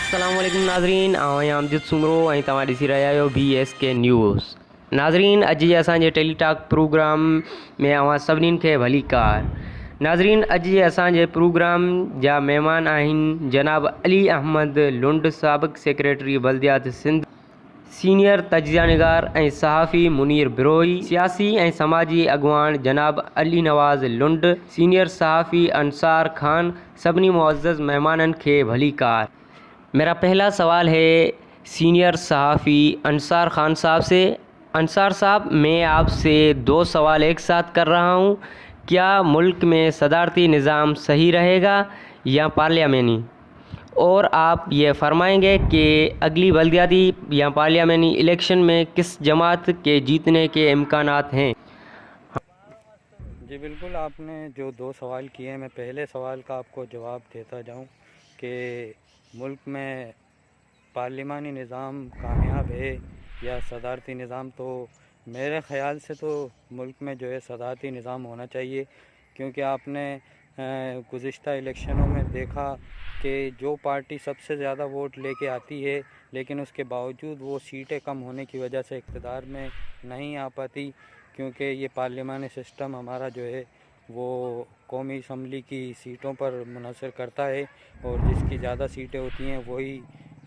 अस्सलाम वालेकुम नाज़रीन, आऊं अमजद सुमरो ऐं तव्हां ॾिसी रहिया आहियो BSK न्यूज़। नाज़रीन, अॼु जे असांजे टेलीटॉक प्रोग्राम में अवां सभिनीनि खे भली कार। नाज़रीन, अॼु जे असांजे प्रोग्राम जा महिमान आहिनि जनाब अली अहमद लुंड, साबिक़ सेक्रेटरी बल्दियात सिंध, सीनियर तजिया निगार ऐं सहाफ़ी मुनीर बिरोई, सियासी ऐं समाजी अॻवान जनाब अली नवाज़ लुंड, सीनियर सहाफ़ी अंसार खान। सभिनी मुअज़्ज़ज़ मेहमानन खे भली कार। मेरा पहला सवाल है सीनियर सहाफ़ी अंसार खान साहब से। अंसार साहब, मैं आपसे दो सवाल एक साथ कर रहा हूँ। क्या मुल्क में सदारती निज़ाम सही रहेगा या पार्लियामेनी? और आप ये फरमाएंगे कि अगली बल्दियाती या पार्लियामेनी इलेक्शन में किस जमात के जीतने के इम्कानात हैं? जी बिल्कुल, आपने जो दो सवाल किए हैं, मैं पहले सवाल का आपको जवाब देता जाऊं कि मुल्क में पार्लिमानी निज़ाम कामयाब है या सदारती निज़ाम। तो मेरे ख़्याल से तो मुल्क में जो है सदारती निज़ाम होना चाहिए, क्योंकि आपने गुज़िश्ता इलेक्शनों में देखा कि जो पार्टी सबसे ज़्यादा वोट लेके आती है लेकिन उसके बावजूद वो सीटें कम होने की वजह से इक़्तिदार में नहीं आ पाती, क्योंकि ये पार्लिमानी सिस्टम हमारा जो है वो कौमी असम्बली की सीटों पर मुनहसर करता है और जिसकी ज़्यादा सीटें होती हैं वही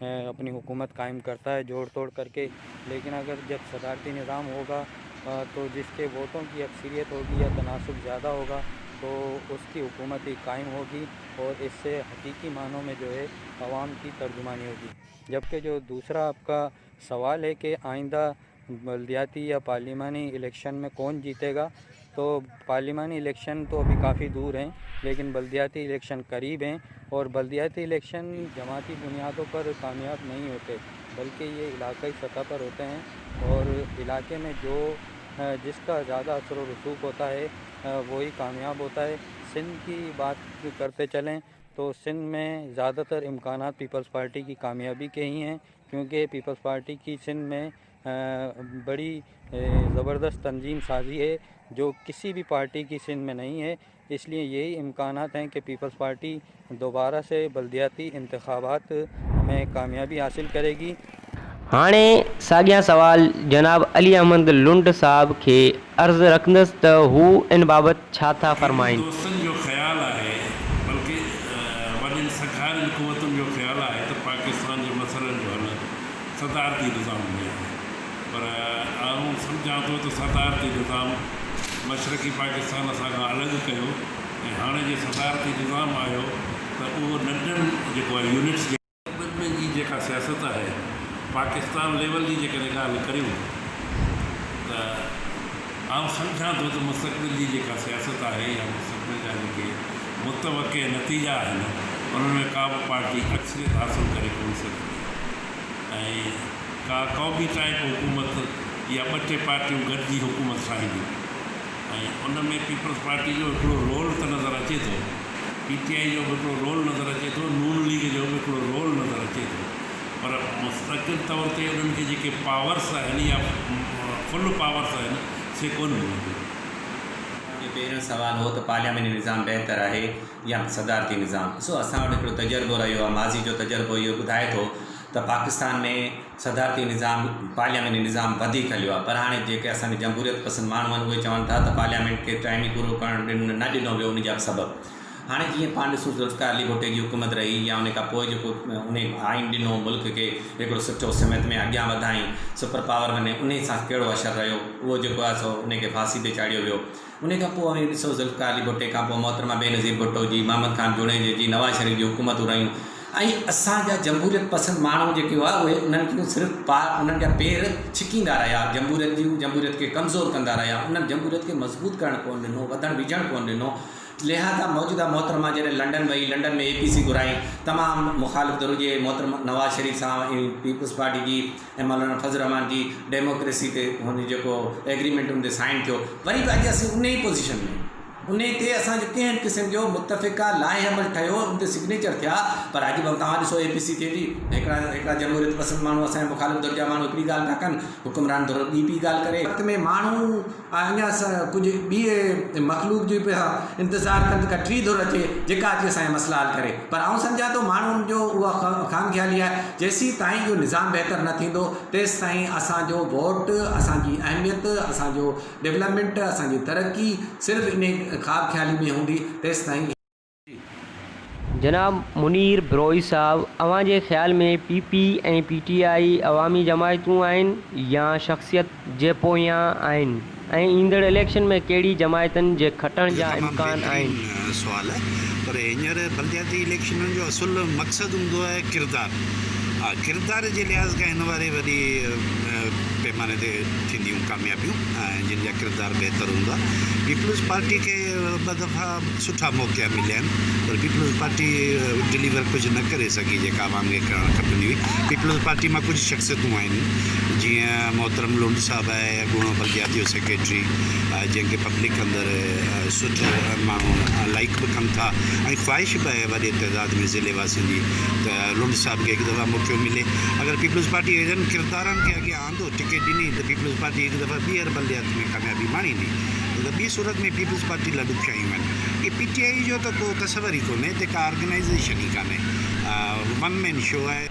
अपनी हुकूमत कायम करता है जोड़ तोड़ करके। लेकिन अगर जब सदारती निज़ाम होगा तो जिसके वोटों की अक्सरियत होगी या तनासुब ज़्यादा होगा तो उसकी हुकूमत ही कायम होगी और इससे हकीकी मानों में जो है आवाम की तर्जुमानी होगी। जबकि जो दूसरा आपका सवाल है कि आइंदा बल्दियाती या पार्लिमानी इलेक्शन में कौन जीतेगा, तो पार्लिमानी इलेक्शन तो अभी काफ़ी दूर हैं लेकिन बल्दियाती इलेक्शन करीब हैं और बल्दियाती इलेक्शन जमाती बुनियादों पर कामयाब नहीं होते बल्कि ये इलाक़ाई सतह पर होते हैं और इलाके में जो जिसका ज़्यादा असर व रसूख होता है वही कामयाब होता है। सिंध की बात करते चलें तो सिंध में ज़्यादातर इम्कानात पीपल्स पार्टी की कामयाबी के ही हैं, क्योंकि पीपल्स पार्टी की सिंध में बड़ी ज़बरदस्त तंजीम साजी है जो किसी भी पार्टी की सिंध में नहीं है। इसलिए यही इम्कानात हैं कि पीपल्स पार्टी दोबारा से बल्दियाती इंतखाबात में कामयाबी हासिल करेगी। हाणे साॻियां सवाल जनाब अली अहमद लुंड साहब खे अर्ज़ रखंदुसि त हू इन बाबति छा था फरमाइनि। दोस्तनि जो ख़्यालु आहे, बल्कि वॾनि सरकारी हुकूमतुनि जो ख़्यालु आहे त पाकिस्तान जे मसइलनि जो हल सदारती निज़ाम में आहे, पर आऊं सम्झां थो त सदारती निज़ाम मशरक़ी पाकिस्तान असां खां अलॻि कयो ऐं हाणे जे सदारती निज़ाम आयो त उहो नंढनि जेको आहे यूनिट्स जी जेका सियासत आहे पाकिस्तान लेवल जी जेकॾहिं ॻाल्हि करियूं त आउं सम्झां थो त मुस्तक़बिल जी जेका सियासत आहे या मुस्तक़बिल जा जेके मुतवक़े नतीजा आहिनि उन्हनि में का बि पार्टी अक्सरियत हासिल करे कोन सघंदी ऐं का क़ौमी टाइप हुकूमत या ॿ टे पार्टियूं गॾिजी हुकूमत ठाहींदियूं ऐं उन में पीपल्स पार्टी जो हिकिड़ो रोल त नज़र अचे थो, PTI जो बि हिकिड़ो रोल नज़र अचे थो, नून लीग जो बि हिकिड़ो रोल नज़र अचे थो, पर मुस्तक़िल तौर ते उन्हनि खे जेके पावर्स आहिनि या फुल पावर्स आहिनि से कोन मिलंदियूं। पहिरियों सवाल हो तो पार्लियामेंटी निज़ाम बेहतर है या सदारती निज़ाम। ॾिसो, असां वटि हिकिड़ो तजुर्बो रहियो आहे, माज़ी जो तजुर्बो इहो ॿुधाए थो त पाकिस्तान में सदारती निज़ाम पार्लियामेंटी निज़ाम वधीक हलियो आहे, पर हाणे जेके असांजे जमहूरियत पसंद माण्हू आहिनि उहे चवनि था त पार्लियामेंट खे टाइम ई पूरो करणु न ॾिनो वियो उन जा सबबु। हाणे जीअं पाण ॾिसूं ज़ुल्फ़िकार अली भुट्टो जी हुकूमत रही या उन खां पोइ जेको उन आइन ॾिनो मुल्क खे हिकिड़ो सुठो सिमत में अॻियां वधाई सुपर पावर में, उन सां कहिड़ो असरु रहियो उहो जेको आहे सो उनखे फांसी ते चाढ़ियो वियो। उन खां पोइ ॾिसो ज़ुल्फ़िकार अली भुट्टे खां पोइ मोहतरमा बेनज़ीर भुट्टो जी, मोहम्मद खान जुनैद जी, नवाज़ शरीफ़ जी हुकूमतूं रहियूं ऐं असांजा जमहूरियत पसंद माण्हू जेके हुआ उहे उन्हनि खे सिर्फ़ु उन्हनि जा पेर छिकींदा रहिया, जमहूरियत खे कमज़ोर कंदा रहिया, उन्हनि जमहूरियत खे मज़बूत करणु कोन ॾिनो, वधणु विझणु कोन ॾिनो। लिहाज़ा मौजूदा मोहतरमा जॾहिं लंडन वई, लंडन में APC घुराई, तमामु मुखालिफ़ दर हुजे मोहतरमा नवाज़ शरीफ़ सां पीपल्स पार्टी जी ऐं मौलाना फज़ल रहमान जी डेमोक्रेसी ते हुन जेको एग्रीमेंट हुन ते साइन थियो, वरी बि अॼु असीं उन ई पोज़ीशन में उन ते असांजो कंहिं क़िस्म जो मुतफ़िक़ा लाहेअमल ठहियो, उन ते सिग्नेचर थिया। पर अॼु बि तव्हां ॾिसो APC थिए थी, हिकिड़ा जमहूरियत पसंदि माण्हू असांजे मुखालिफ़ दर्जा माण्हू हिकिड़ी ॻाल्हि था कनि, हुकुमरान थोरो ॿी ॻाल्हि करे। वक़्त में माण्हू अञा कुझु ॿिए मख़लूक जी पिया इंतज़ारु कनि का टी दौर अचे जेका अची असांजा मसइला हल करे। पर आउं सम्झां थो माण्हुनि जो उहा ख़ाम ख़्याली आहे, जेसीं ताईं इहो निज़ाम बहितर न थींदो तेसि ताईं असांजो वोट, असांजी अहमियत, असांजो डेवलपमेंट, असांजी तरक़ी सिर्फ़ु इन ख़्वाब ख़्याली में हूंदी तेसि ताईं। जनाब मुनीर ब्रोई साहब, अवां जे ख़्याल में PP ऐं PTI अवामी जमायतूं आहिनि या शख़्सियत जे पोयां आहिनि, ऐं ईंदड़ इलेक्शन में कहिड़ी जमायतनि जे खटण जा इम्कान आहिनि? सुवाल है, पर हींअर बलदियाती इलेक्शननि जो असुलु मक़सदु हूंदो आहे किरदारु। किरदार जे लिहाज़ खां हिन वारे वॾी पैमाने ते थींदियूं कामयाबियूं जिन जा किरदार बहितर हूंदा। पीपल्स पार्टी खे ॿ दफ़ा सुठा मौक़ा मिलिया आहिनि, पर पीपल्स पार्टी डिलीवर कुझु न करे सघी जेका आवाम खे करणु खपंदी हुई। पीपल्स पार्टी मां कुझु शख़्सियतूं आहिनि, जीअं मोहतरम लुंड साहब आहे, ॻूणो बलदियाती जो सेक्रेटरी, जंहिंखे पब्लिक अंदरि सुठो माण्हू लाइक बि कनि था ऐं ख़्वाहिश बि आहे वॾे तइदाद में ज़िले वासियुनि जी त लुंड साहब खे हिकु दफ़ा मौक़ो मिले। अगरि पीपल्स पार्टी अहिड़नि किरदारनि खे अॻियां आंदो, टिकट ॾिनी, त पीपल्स पार्टी हिकु दफ़ा ॿीहर बलदियात में कामयाबी माणींदी। त ॿी सूरत में पीपल्स पार्टी लॾू खयूं आहिनि। ही PTI जो त को तस्वर ई कोन्हे, हिते का ऑर्गेनाइज़ेशन ई कान्हे, वन मैन शो आहे।